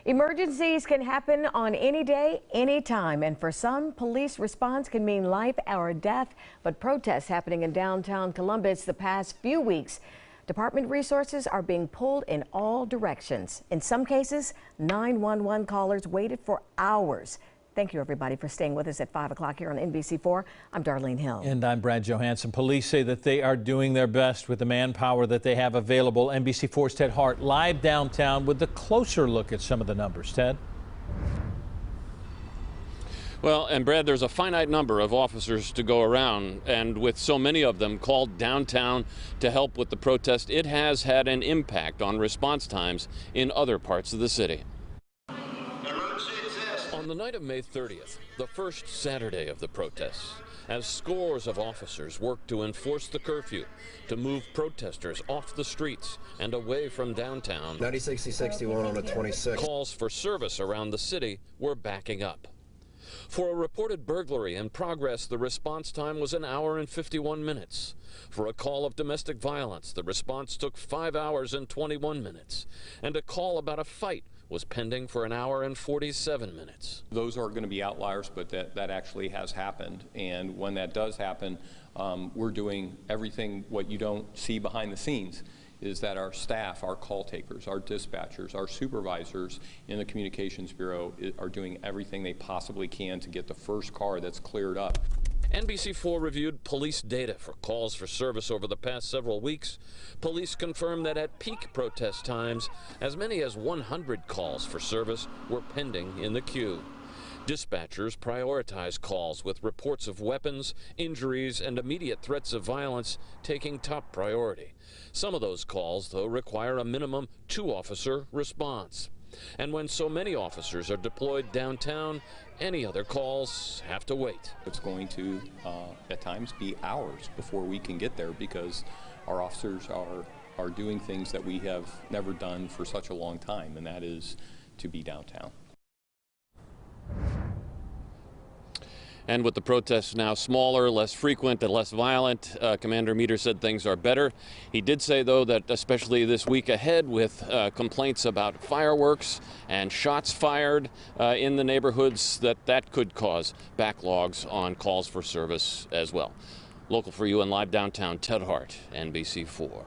Emergencies can happen on any day, any time, and for some, police response can mean life or death. But protests happening in downtown Columbus the past few weeks, department resources are being pulled in all directions. In some cases, 911 callers waited for hours. Thank you, everybody, for staying with us at 5 o'clock here on NBC4. I'm Darlene Hill. And I'm Brad Johansson. Police say that they are doing their best with the manpower that they have available. NBC4's Ted Hart live downtown with a closer look at some of the numbers. Ted? Well, and Brad, there's a finite number of officers to go around, and with so many of them called downtown to help with the protest, it has had an impact on response times in other parts of the city. On the night of May 30th, the first Saturday of the protests, as scores of officers worked to enforce the curfew, to move protesters off the streets and away from downtown, 90-60-61 on the 26th. Calls for service around the city were backing up. For a reported burglary in progress, the response time was 1 hour and 51 minutes. For a call of domestic violence, the response took 5 hours and 21 minutes. And a call about a fight was pending for 1 hour and 47 minutes. Those are going to be outliers, but that actually has happened. And when that does happen, we're doing everything. What you don't see behind the scenes is that our staff, our call takers, our dispatchers, our supervisors in the Communications Bureau are doing everything they possibly can to get the first car that's cleared up. NBC4 reviewed police data for calls for service over the past several weeks. Police confirmed that at peak protest times, as many as 100 calls for service were pending in the queue. Dispatchers prioritize calls with reports of weapons, injuries, and immediate threats of violence taking top priority. Some of those calls, though, require a minimum 2-officer response. And when so many officers are deployed downtown, any other calls have to wait. It's going to, at times, be hours before we can get there because our officers are doing things that we have never done for such a long time, and that is to be downtown. And with the protests now smaller, less frequent, and less violent, Commander Meter said things are better. He did say, though, that especially this week ahead with complaints about fireworks and shots fired in the neighborhoods, that could cause backlogs on calls for service as well. Local for you and live downtown, Ted Hart, NBC4.